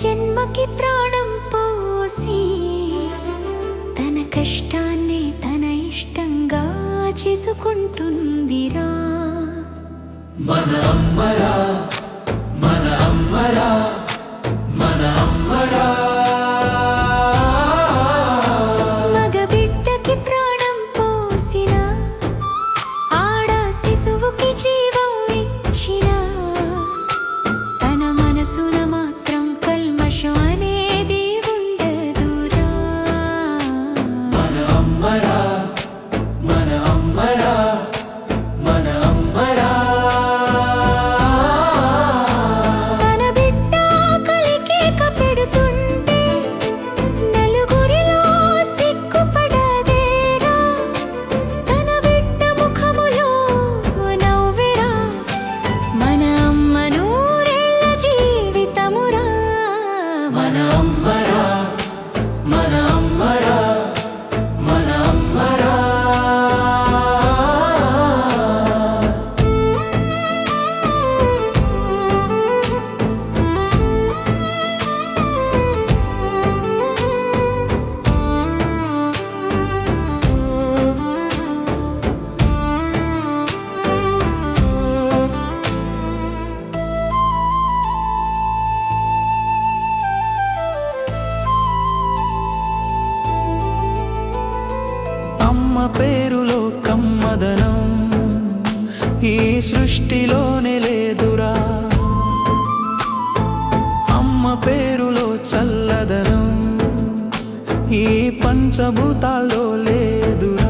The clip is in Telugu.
జన్మకి ప్రాణం పోసి తన కష్టాన్ని తన ఇష్టంగా చేసుకుంటుందిరా. మన అమ్మరా, మన అమ్మరా, మన అమ్మరా. మగ బిడ్డకి ప్రాణం పోసిన ఆడ శిశువుకి జీవం ఇచ్చిన తన మనసున మాత్రం కల్మషం అనేది ఉండదురా. మన అమ్మరా, మన అమ్మరా, మన అమ్మరా. తన బిడ్డ కలికేక పెడుతుంటే నలుగురిలో సిగ్గుపడదేరా. తన బిడ్డ ముఖములో నవ్వెరా. మన అమ్మ నూరేళ్ల జీవితమురా. మన అమ్మరా, మన అమ్మరా, మన అమ్మరా. అమ్మ పేరులో కమ్మదనం ఈ సృష్టిలోనే లేదురా. అమ్మ పేరులో చల్లదనం ఈ పంచభూతాల్లో లేదురా.